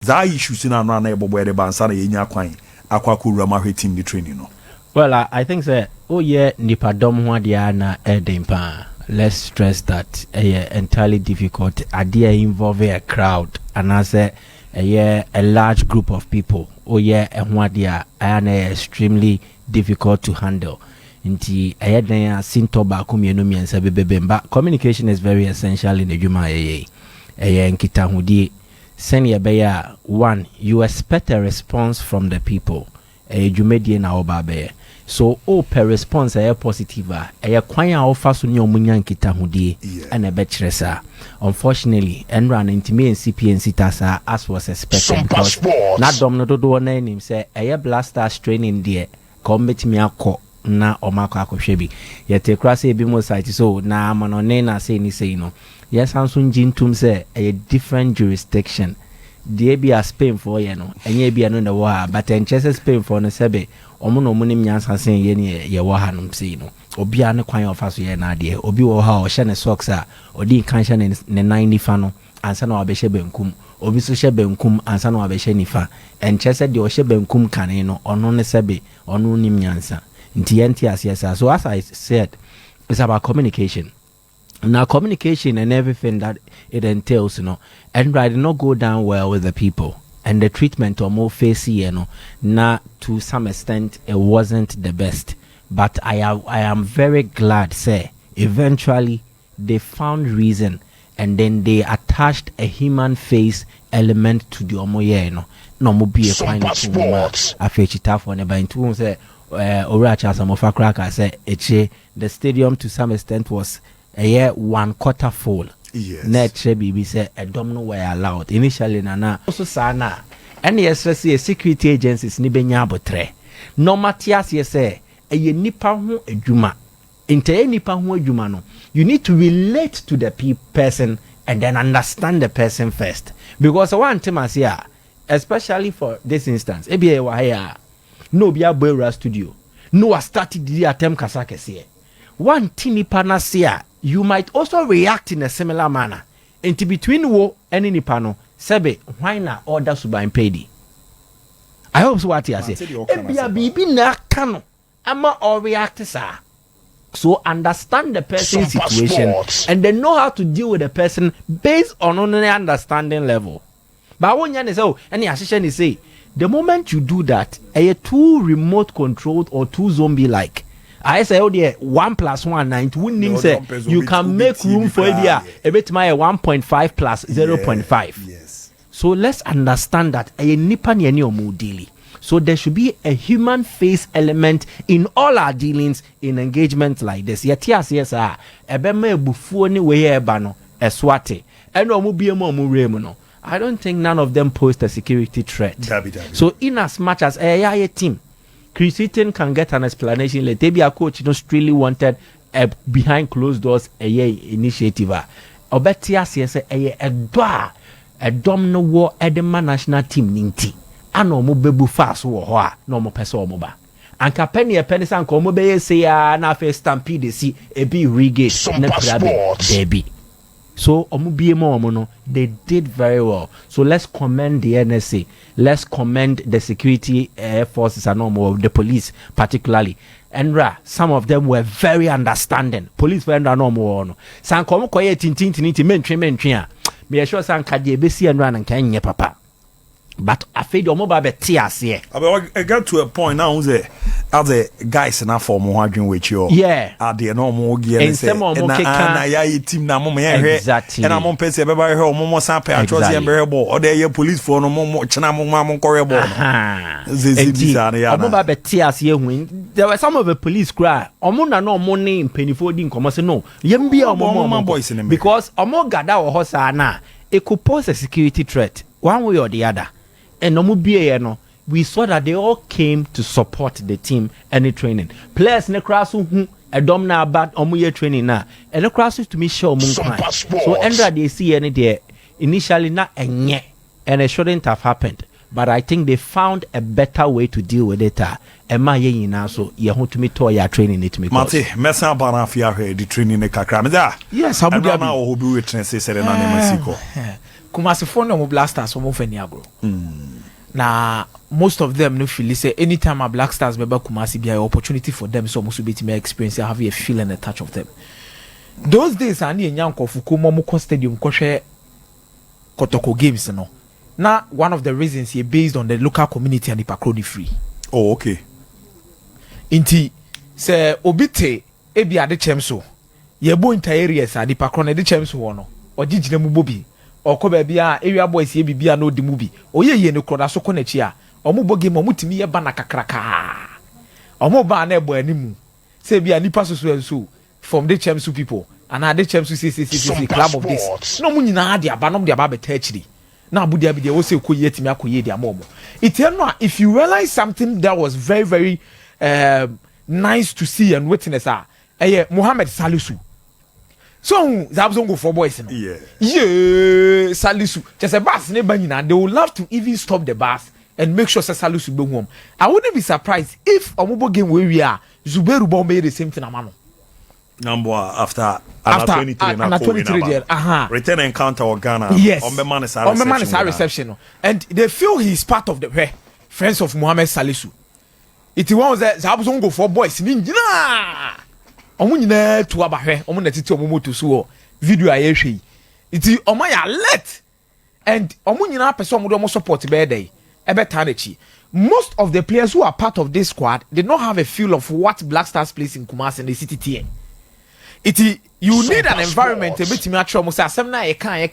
za issues na no na ebobo de bansa na yenya kwan akwako rama hwe team the training no. Well, I think that nipadom ho dia na edempa. Let's stress that entirely difficult idea involving a crowd and as a large group of people. Extremely difficult to handle. Inti sintoba kumienumi and sabebemba. Communication is very essential in the Juma nkitahudi. Senior beya one, you expect a response from the people. Jumedie na obabe. So per response positive kwanya offer so ne omunya nkitahudi and a betresa. Unfortunately, Enran intimate CPNC tasa as was expected because not domino do name say Blackstars training there commit me ako na omako akohwebi yete krase bi mo site so na manone na say ni say no yes Samsung jintum say a different jurisdiction the be a Spain for you know enye bi no na wa but en chese Spain for no sebe omo no munim nyansa sen ye ne ye wa hanum say no obi an kwan ofa so ye na de obi wo ha o hye ne socks a odi kan hye ne 90 no ansa na wabehye benkum obi so hye benkum ansa na wabehye nifa en chese de o hye benkum kan no ono ne sebe ono nim nyansa nti asiasa. So as I said, it's about communication. Now communication and everything that it entails, and I did not go down well with the people. And the treatment or more facey, now to some extent it wasn't the best. But I am very glad, say, eventually they found reason and then they attached a human face element to the omoye, no mo be a kind of afechita for never into say Oracha Samofa Cracker said the stadium to some extent was a year 1/4 full. Yes. Net BB said a domino were allowed. Initially Nana also sana and yes security agencies nibenya botre. No Matias yes a nipa ho adwuma. Inte nipa ho adwuma no. You need to relate to the person and then understand the person first. Because one thing I say, especially for this instance, no be a studio. No, I started the attempt kasakese. One tiny panacea, you might also react in a similar manner. Into between wo and any pano, sebe, why not order suba impedi? I hope so what you say. Ebia bibi na kano, ama or react sa. So understand the person's situation and then know how to deal with the person based on only understanding level. But when you say, any assistant is say, the moment you do that, a too remote controlled or too zombie like. I say, oh dear, 1 + 1 9. Say you can make room for a bit my 1.5 plus 0.5. Yes. So let's understand that a nipa ni omu daily. So there should be a human face element in all our dealings in engagements like this. Yes, ebeme bufu ni weye ebano eswate. Eno omu biemo omu remu no. I don't think none of them pose a security threat. So in as much as a team, Chris Hitton can get an explanation. Let maybe a coach really wanted a behind closed doors initiative. Obetia says a domino war Edema national team ninti. Ano mo bebu fast wo ho a no mo pese omo ba. Anka penny a penny san ko mo be say na fe stampede si e bi regate na prabe baby. So they did very well. So let's commend the NSA. Let's commend the security forces and the police particularly. And some of them were very understanding. Police were normal. San komo koye tintin mentwe. Me sure san kaje besi and ran and kanye papa. But I feel the mobile TSC. I got to a point now say other guys na for mo hadwen with you. Yeah. Are there no more gear and say na ya team na mo exactly. And am pese be buy her mo sample atros e be ball or there police for no mo chena mo korre ball. Mobile TSC hu. There were some of the police cry. Omo na no mo ne mpanifo di nkomo se no. Yem bia omo boys in because omo gada wo ho sa na it could pose a security threat one way or the other. And we saw that they all came to support the team and the training. Players ne krasu a domina about omuye training na and the krasu to me show mun. So Endra they see any there initially not enye and it shouldn't have happened. but I think they found a better way to deal with it. Emma ye na so ye ho to me to ya training it me. Mate, mesa bana afia he the training ne kakra. Me da. Yes, Abu Dhabi. Na o bi witness say na Mexico. Kumasi for no Blackstars so mo fani agro. Na most of them no feel say anytime a Blackstars member Kumasi be an opportunity for them so musu beti me experience have a feel and a touch of them. Those days ani enyanko fukumo mo stadium ko hwe Kotoko games no. Now one of the reasons here based on the local community and the pakroni free. Oh okay. Inti se obite ebi ade chemso. Ye bo entire areas ade pakroni de chemso wo no. Ogigina mu bobi. Oko ba bia area boys ye bibia no de mu bi. Oyeye ne kroda so ko na chi a. Omo bo game omo timi ye ba na kakraka. Omo ba na ebo animu. Se bia nipa so from the chemso people. And I did chemsu see club of this. No money na dia ba no dia ba beta chiri. Na Abu Dhabi dey say ko yetimi akoye dia momo. If you realize something that was very very nice to see and witness Mohammed Salisu. So Zabzon go for boys no. Yeah, Salisu. Just a bus ne banyina they would love to even stop the bus and make sure Salisu be home. I wouldn't be surprised if Omubo game where we are Zubairu Bombe the same thing amano. Number after 23 return encounter or Ghana. Yes. On the reception. And they feel he's part of the friends of Mohammed Salisu. It was that Zabzon go for boys. Ninja. Omunina to abahe. Omuna titi omumo to so video ayeshi. Iti omaya let. And omunina person would almost support birthday. Ebe tanechi. Most of the players who are part of this squad did not have a feel of what Blackstars plays in Kumasi and the city TN. You need an environment to bit me at almost as some na can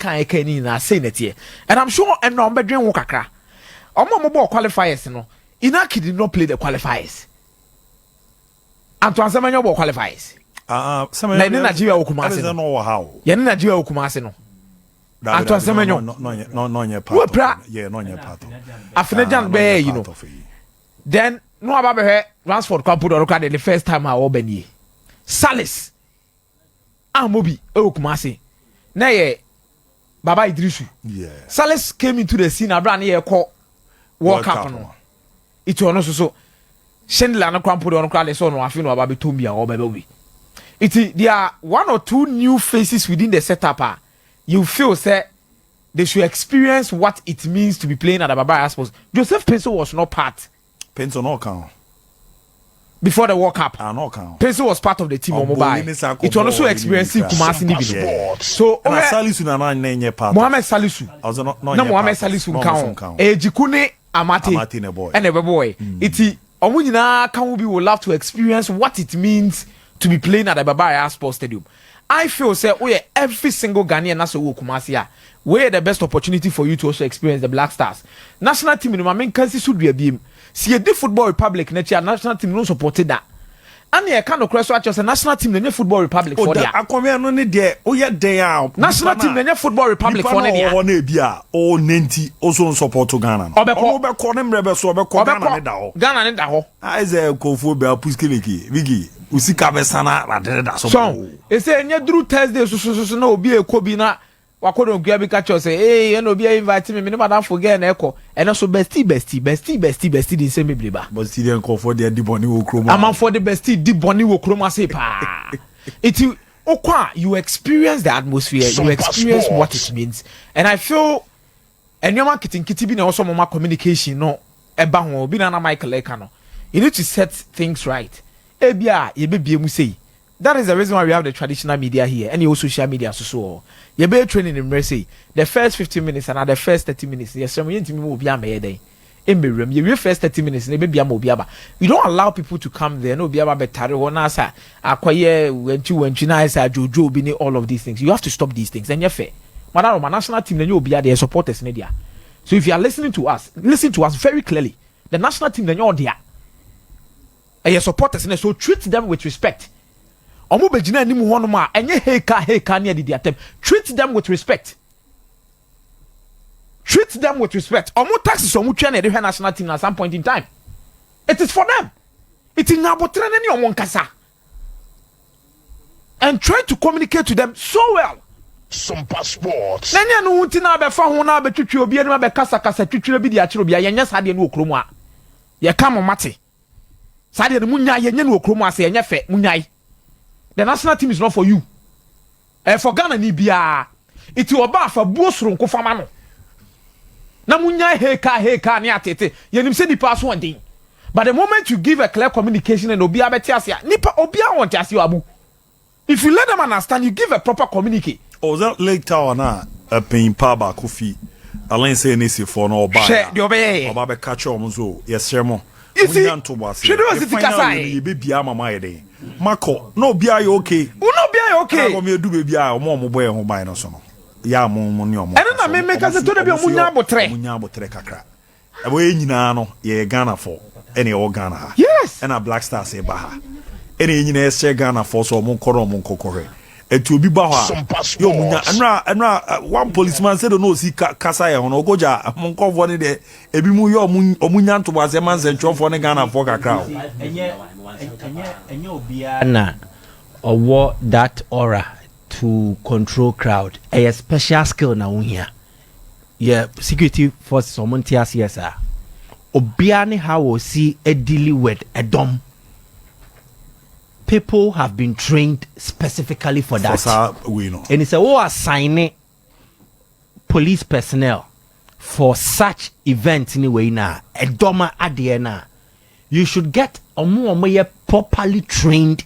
say it here. And I'm sure and no bedroom wakaka. Omo qualifiers no. Inaki did not play the qualifiers. Antoine Semenyo qualifiers. Some Nigeria Okumasi. I know how. Yen Nigeria Okumasi no. Antoine Semenyo. No, part. Yeah, no, part. Afinajan be, you know. Then no ababe Ransford can put on the first time I open Salis. Mobi Kumasi. Na ye Baba Idrisu. Yeah. Salis came into the scene abran ye call World Cup no. It was so Shendla no kwampo on crowd so no afino ababe tombia or baby. There are one or two new faces within the setup. You feel say they should experience what it means to be playing at the Baba Sports. Joseph Peso was not part. Peso no count. Before the World Cup, no count. Peso was part of the team on mobile. It was also experiencing Kumasi Nibi. So Salisu na nanye part. Mohammed Salisu. No Mohammed Salisu count. Jikune Amati ne boy. And a boy. Iti Omunina Kamubi will love to experience what it means to be playing at the Baba Sports Stadium. I feel say every single Ghanaian naso Kumasi where the best opportunity for you to also experience the Blackstars. National team in my main country should be a beam. See the Football Republic national team no supported that. And the kind of cross watch a national team the Football Republic for that. I come here no need there. Oh yeah, there. National team the Football Republic for there. Oh nebia. Oh nenti also support to Ghana. Obeko nem rebe so obeko Ghana ne da ho. Ghana ne da ho. Aize kofu be apuskileki. Bigi. Usika be sana radere da so. So, e say nya through Thursday so na obi ekobi na wakodo nkua bi catch say hey no be invite me no madam forget na eko and so bestie din say me bliba but still den call for the diboni wo kroma am for the bestie diboni wo kroma say pa it okwa you experience the atmosphere you experience what it means and I feel enyoma kitinkiti bi na also mama communication no eba ho bi na Michael Eka no you need to set things right ebia ye bebie mu say. That is the reason why we have the traditional media here and your social media so. You be training in mercy. The first 15 minutes and the first 30 minutes. Yes, some you will be a day. In the room, you first 30 minutes, maybe be a mobiaba. We don't allow people to come there. No, be about better or nasa. Acquire when you nice, Jojo, Bini, all of these things. You have to stop these things. And you're fair. Madam, my national team, then you'll be their supporters in India. So if you are listening to us, listen to us very clearly. The national team, then you're there. And your supporters, and so treat them with respect. Omo begina ni mu hono ma enye heka ne adidi atem treat them with respect omo taxes omo twa na de hwe national team at some point in time it is for them it is nabotre ne omo nkasa and try to communicate to them so well SOMPA Sports. Nanya no wuti na be fa ho na be twetwe obi enu be kasa twetwe bi di akire obi yenya sade no okromu a ye ka mo mate sade no munya yenya no okromu ase yenya fe munyai. The national team is not for you. For Ghana ni bia it oba fa buosoro nko fama no na munyai heka ne atete yenim se nipa so ondin. But the moment you give a clear communication and obi abeti ase nipa obi a want ase abu, if you let them understand, you give a proper communicate. Oh, that Lake Tower na a pain paba coffee. Alain say nisi for no buy. Share the obey. Oba catch on so. Yes, Shermo. You see, she was it kasai. You baby ama my day. Mako, no be I okay. No be I okay. Go me do baby I mo boy ho buy no so no. Ya mo ni omo. And na me make us to be munya botre. Munya botre kakra. Ebo nyina no ye Ghana for any all Ghana. Yes. And a Blackstars e baha. Any nyina share Ghana for so mo koro mo kokore. Etu obi ba ho yo munya anra one policeman said no see kasa ye hono goja monkofo ne de ebi mu yo omunya nto base man se ntwofo ne Ghana for kakra enye obia na owo that aura to control crowd a special skill na wohia yeah security force someone TSA obia ne how we see a deal with a dom. People have been trained specifically for that. And it's a assigning police personnel for such events anyway now. A doma adiena. You should get omo properly trained,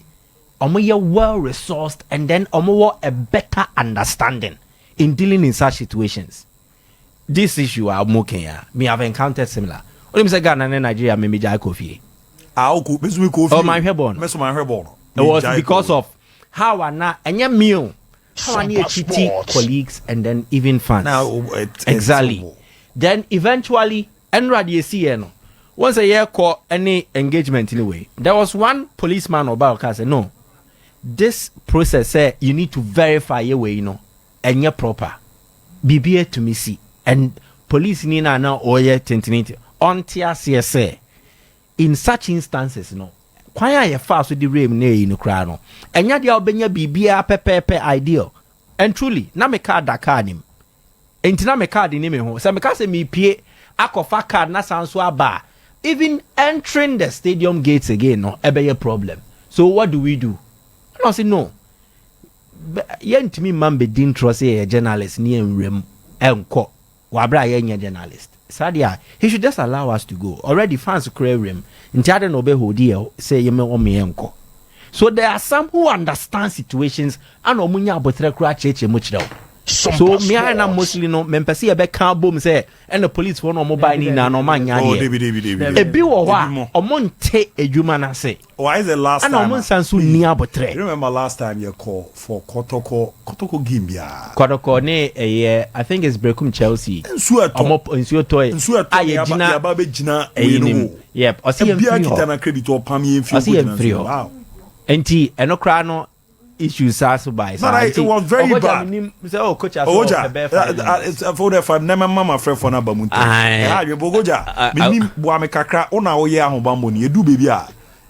omo well resourced, and then omo a better understanding in dealing in such situations. This issue I'm okay ya. Me have encountered similar. What say Ghana and Nigeria me jai kofi. Oh, my hairborn. It was because of how I na and meal, how I need colleagues and then even fans. Now, exactly. Then eventually, and once a year call any engagement anyway. There was one policeman or Balka said, no, this process say you need to verify your way, and you're proper. BBA to me see and police nina now or yet tintinity on TSA. In such instances, kwanya ye fa so di rem na yi no kra no enya dia obenya bibia pepepe ideal and truly na me card da card nim enti na me card ni me ho se me ka se me pie akofa card na sanso aba even entering the stadium gates again no ebe ye problem. So what do? And I say no ye ntimi man be din trust ye journalist ni enrem enko wa bra ye nya journalist Sadia, he should just allow us to go. Already fans crave him. Ntade no be hodi say yeme omeyenko. So there are some who understand situations and omunya abotre kra cheche muchida. So me na mostly no mempesi e be kan bom say and the police for no mobile ni na no manya here. E bi wo ho a omonte edwuma na say. Why is the last time? And omon sansu ni abotre. Remember last time you call for Kotoko Gimbia. Kotoko ne I think it's Brekum Chelsea. Nsu toy. Yaba be gina we yep. O see kita na credit or pami free. Wow. Enti enokra no issues as by so it was very bad. Oh, coach, it's for the five never mama friend for na bamunte. Ah, you bogoja. Minim boame kakra ona oye ahobambo ni edu baby a.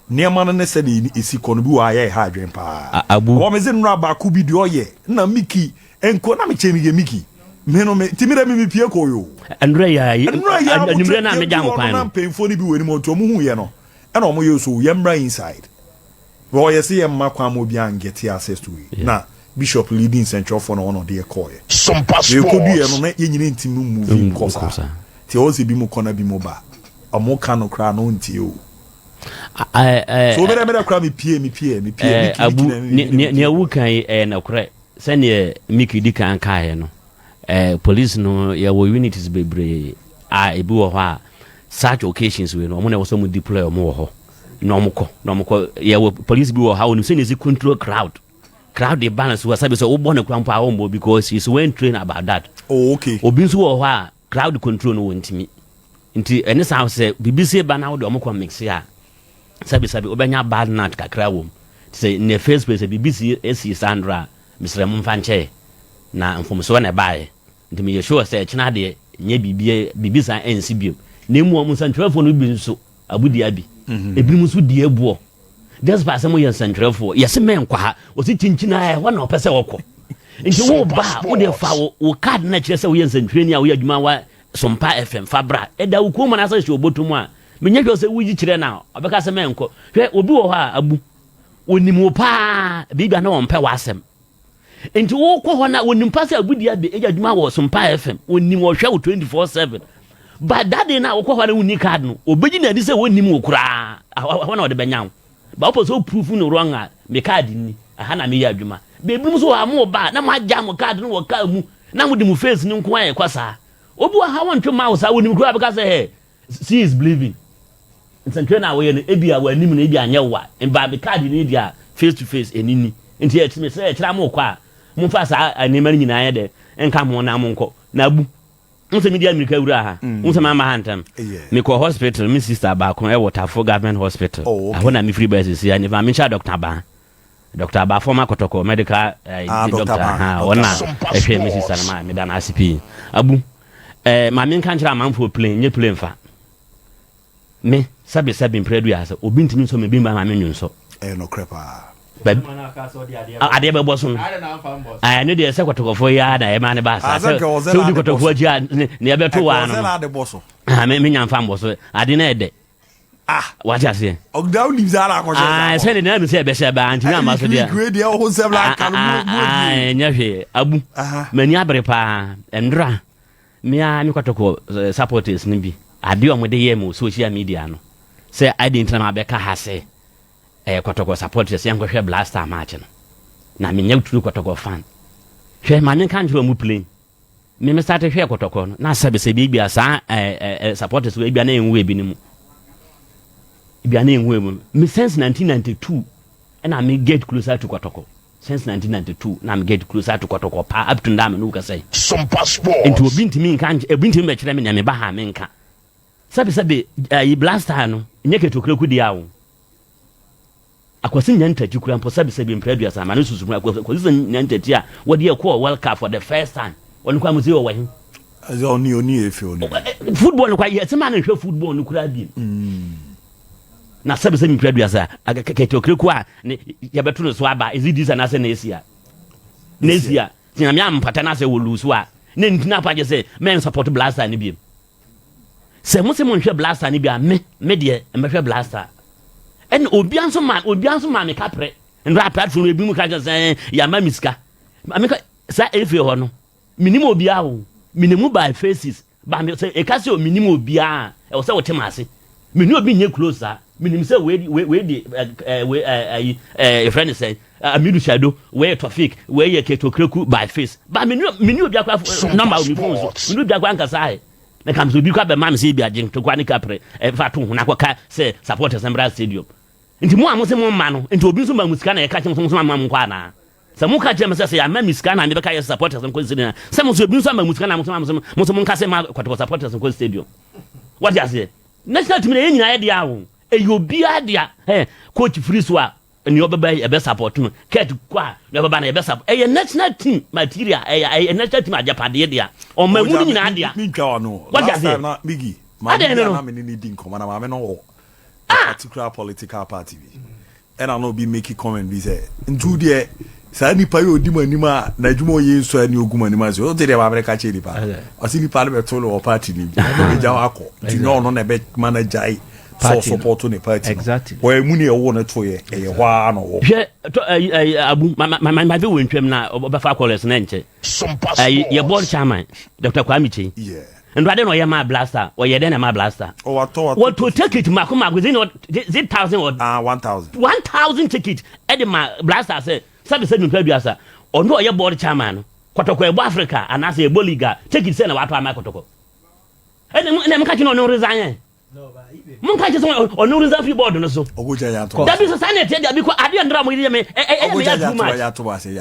Niema no ne se de isiko no bi wa ye ha adwen pa. Wo me ze nra ba ku bi de oye na Miki enko na me cheni ge Miki. Me no me timira me pie ko yo. Andre ya nimre na me jam kwan. Na penfo ni bi weni mo to mu hu ye no. E na mo ye so ye mra inside. Well, you see, I'm get access to it. Now, Bishop leading central for no one dear call. SOMPA You could be a need to move course. Teosi be more corner be mobile. A more cano crown on to you. So, when I made a crabby me Abu near Wukai and a crack. Send ye Mickey Dick and Kayano. Police no, ya unities be brave. I boo such occasions when no one was some deploy or more. Nomoko yeah police be how you say is control crowd the balance was say so born a grandpa ombo because he's well trained about that. Oh okay obi so ho crowd control no wantimi nti ene sa say BBC ba na wo de omko mix ya sabi obenya bad night kakra wom say in the first place BBC esi Sandra Mr. Mfanche na mfomso na bae nti me sure say china de nya BBC NC bio na mu omu santrafo no bi nso abudi abi ebi musu die buo just by some yen central for yes men kwa o si chinchina e wa na opese woko nti wo ba wo de fa wo card na kire se wo yensantweni a wo adwuma wa SOMPA FM fabra eda wo kuma na sa hye obotum a menya hwe se wo yi kire na obeka se menko hwe obi wo ha abu onim wo pa bibia na wo mpa wasem nti wo kɔ hɔ na onim pa se agudi abe adwuma wo SOMPA FM onim wo hwe wo 24/7 but that day na wo kɔ hɔ na woni card no obeji na di se wonim wo kura hɔ na wo de benya ba opo so proof no wrong a me card ni aha na me ya adwuma bebi mu so amu ba na ma jam card no wo ka mu na mo de mu face ni nko aye kwasa obi wa ha won twe ma wo sa wonim kura because hey she is believing nsantwe na wo ye no ebi a wo anim na ebi anye wa mba be card ni dia face to face enini nti e timi se e kira mo kwa mo fa sa anima nyina ye de enka mo na mo nko na bu nse media America wura ha nse mama hantam me ko hospital me sister ba ko e Waterford government hospital ahona me free bus si ani ma me cha doctor ba Dr. Ba former Kotoko medical doctor ha ona ehwe me sister na ma me da na ACP abu ma me kan kira man for plane nye plane fa me sabe mpredu ya sa obi ntimi so me bi ma me nyunso no crepa ba ade be boso ai no de se Kotoko fo ya da e ma ne ba sa se odi Kotoko agia ne be to wa no me nyamfa mboso ade na ede what you say? Ogdown lives ala ko. Say the name say be say ba anti na ma so dia. Grade dia ho se bla kan mu. Nya hwe abu. Mani abre pa endra. Me a mi Kotoko supporters ni bi. Ade o mo de ye mu social media no. Say I didn't na be ka ha say Kotoko supporters yan ko hwe Blackstars match no. Na me nya turu Kotoko fan. Hwe mani kan hwe mu play. Me start hwe Kotoko no. Na sabe se bi bia sa supporters we bia na enwu ebi ni mu. Ibiane enwemu me since 1992 and I get closer to Kotoko since 1992 na me get closer to Kotoko pa up to ndam no ka say SOMPA Sports into obintimi nka obintimi be kire me na me ba ha me nka sabe Blackstars no nyeke tokreku dia wo akwasi nyanta jikura mpo sabe mpradu ya sama no susu akwasi nyanta tia wo de call World Cup for the first time won kwa muzi wo wahin as oni efe oni football no kwa yesi ma na hwe football no kura bi na sabe mpradu ya sa ketokreku a ya betu no so aba ezidi sa na se nesia tina me ampata na se wo lusu a ne ntina pa je se men support Blackstars ni bi se mo hwe Blackstars ni bi a me de me hwe Blackstars en obianso ma me kapre ndra platform ebi mu ka je se ya ma miska ameka sa efe ho no minimum obia wo minimum by faces ba me se e ka se o minimum obia e wo se wo temase minimum obi nye closer minimum say we friend say amidu shado we traffic we ye ketokreku by face ba minimum obi akwa number of phone so minimum obi akwa nka sai na kam so bi kwa be mam say bi agin to kwa ni kapre fa to hu na kwa say supporters Embra stadium nti mo amose mo ma no nti obi so ma musika na ye ka chem so ma mo kwa na se mo ka chem say ya ma musika na ne be ka ye supporters ko stadium se mo so obi so ma musika na mo nka say ma kwa supporters ko stadium what you say national team na ye nyina ye dia wo eyobi adia coach free so a ni obeba e be support no ket kwa ni obeba na e be support national team material national team ajapade dia o ma mu ni na adia mi twa no last time na bigi ma na me ni din koma na ma me no particular political party bi and I no be make comment be say ntu de sa ni pa yo di manima na djumo ye nso ani oguma ni ma so te de ba America che di pa o si ni pa le tolo o party ni be ja akọ ti no no na be manager so support ne party exactly we mu ne wo na to ye hwa no wo hwe abu my be wentwem na obafa college na nche ye board chairman Dr. Kwame Chi yeah and rather no ye ma Blackstars or ye den ma Blackstars what to take it makoma within 1000 or 1000 ticket e ma Blackstars say sabe mpeduasa ono ye board chairman Kotoko e Africa and as a boliga take it say na wato ama Kotoko ene mka chi no resign mun ka je so onu reserve free board no so ogoja ya to that is sanity dia bi ko ade ndra mo me ya to ba se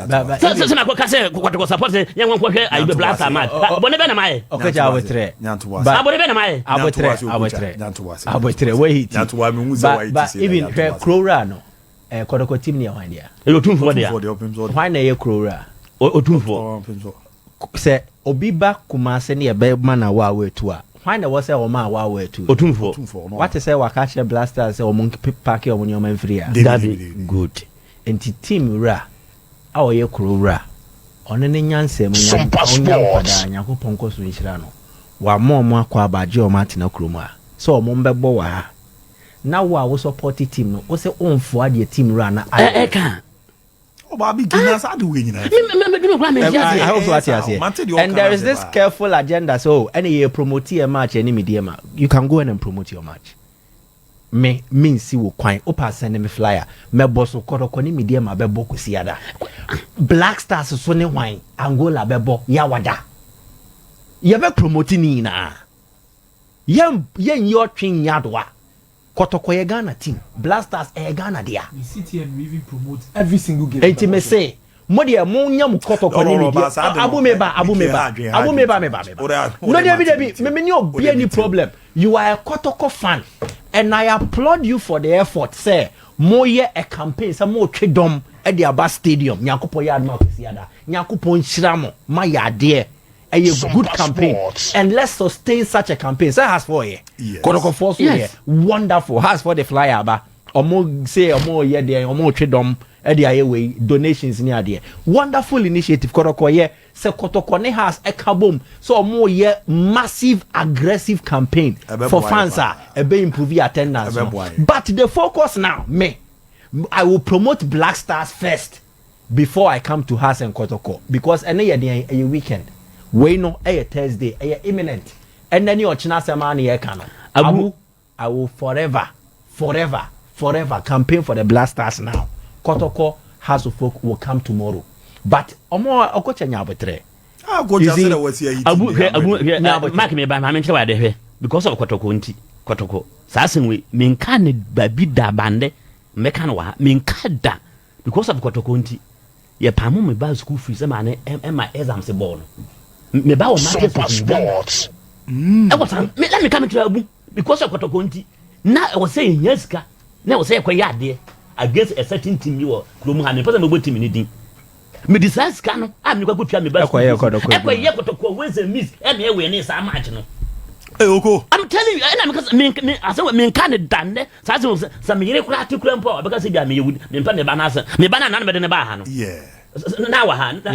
so na ko ka se ko support ye won ko hwe ai be Blackstars match bone be na mai okeja abotre nyanto ba sa bone be na mai abotre we hit nyanto ba me hu za wa hit ba even hwe Krora no Kotoko team ni hwan dia e otumfo dia hwan na ye Krora otumfo se obi ba kuma se ne ye be ma na wa wetu a hwan na wo se o ma wa wetu otumfo what say waka she Blackstars se o mon pack o mon yoma mfiri a that good enti team ra a o ye Krora ɔno ne nyanse mu nya Nyankopɔn kɔ so nhyira no wa mo akɔ abaje o matena krom a so o mo mbɛbɔ wa ha na wo support team no wo se onfo ade team ra na ka o ba bi gina sa de we nyina I also at here and there is this careful agenda so any you promote a match any media you can go in and promote your match me see wo kwan o pass send me flyer me boss kodoko ni media ma bebo kusiada Blackstars so ne hwan Angola bebo ya wada ye be promote ni na ye your twin yadwa kotoko ye Ghana team Blackstars Ghana dia we sit here and we even promote every single game enti me say mo de mo nyam kotoko ni media abumeba no debi me ni obi any problem you are a kotoko fan and I applaud you for the effort say mo ye a campaign say mo twedom e de aba stadium Nyankopon ya adma kwesiada Nyankopon hyira mo ma ya de a good campaign and let's sustain such a campaign say has for ye kotoko force here wonderful has for the flyer ba omo say omo ye de omo twedom e de aye we donations ni ade wonderful initiative kotoko ye say kotoko ne has e kabom so omo ye massive aggressive campaign for fans e be improve attendance but the focus now I will promote Blackstars first before I come to Has and Kotoko because any year a weekend we know a Thursday a imminent and then your china semani e kano I will forever campaign for the Blackstars now. Kotoko House of Folk will come tomorrow. But omo okocha nyabotre. Go just say was here. Abu mark me by my mention why dey because of Kotoko nti. Kotoko. Sasin we menka ne babi da bande meka no wa menka da because of Kotoko nti. Ye pamu me ba school fees ma na my exams e ball. Me ba o market sports. E was let me come to Abu because of Kotoko nti. Na I was saying yes ka. Na I was saying kwaya de against a certain team you were krom ha me person me go team ni din. Me decide ska no am ni kwa tua me ba kwaya Kotoko wins and miss e me we ni sa match no. Oko I'm telling you na because me aso me kan dan ne sa me yire kura atikura mpo because dia me yewudi me mpa me ba na asa me ba na me de ne ba ha no. Yeah. Na wa ha na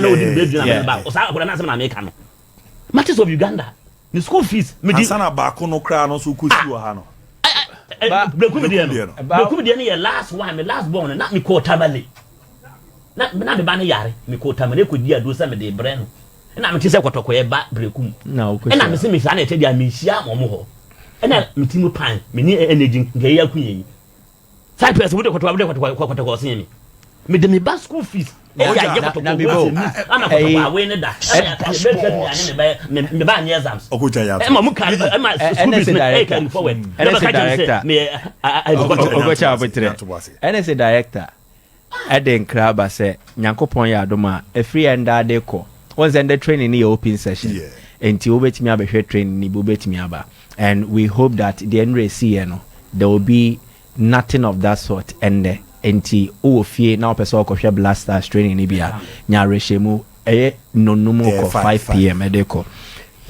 odi be na me ba o sa akura na asa na me ka no. Matches of Uganda the school fees me di sana ba ko no kra no so kusi wa ha no. Brekumdia no last one me last born na me ko tabale na me ba na yare me ko tamale ko dia do sa me de bre no na me tise Kotoko ye ba brekum na o ko na me se me sa na ete dia me hia mo ho na me timu pan me ni energy ngai akunyi cypress wo de Kotoko se me de me ba school fees ya Kotoko na me bo ana Kotoko awe ne da me ba nye exams Okocha ya ma mu ka ma school fees na carry forward me Okocha abotre NSA director Eden Kraba say Nyankopon ya adoma every enda de ko once end the training ni open session enti obetimi abehwe training ni obetimi aba and we hope that the NRC no there will be nothing of that sort and enti ofie na opese okohwe Blackstars training ni bia nya reshemu nonumu ko 5 p.m. edeko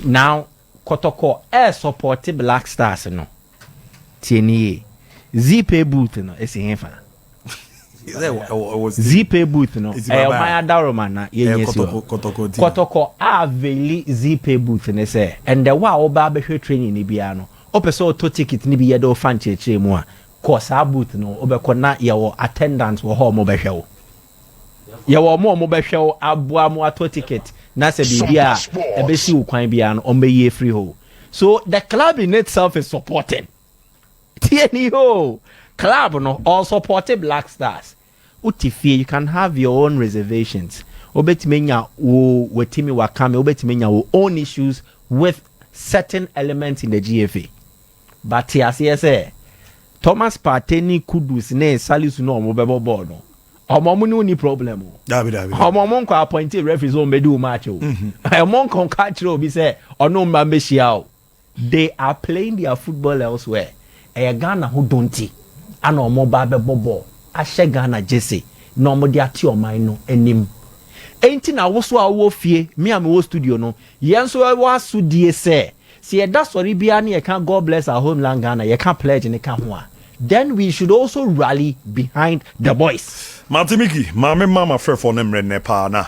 now Kotoko support Blackstars no tieni zipe boot no esi hefa zipe booth no maya daroma na yenyesi Kotoko aveli zipe booth ne se and the wa oba behwe training ni bia no opeso to ticket ni bia do fan cheche mu a course a booth no obekọ na yawo attendance wo ho mo behwe wo yawo mo behwe wo aboa mo ato ticket na se bibia ebesi ukwan bia no omeye free ho so the club in itself is supporting tieni ho club no all supported Blackstars. Utifie you can have your own reservations. Obetimenya wo wetimi wakame obetimenya wo own issues with certain elements in the GFA. But yes Thomas Partey Kudus ne Salisu no mobile board no. Omo no ni problem o. David. Omo ko appointed referees on bedu match o. Omo kon catch obi say ono mba mehia. They are playing their football elsewhere. Ghana who don't ana omo ba be bobo ahye Ghana jesse na omo de ate oman no enim enti na wo so a wo fie me am wo studio no yenso wo asudie se ye da sori bia na ye kan God bless our homeland Ghana ye kan pledge ne ka ho a then we should also rally behind the boys Matimiki mama frɛ for nemre ne pa na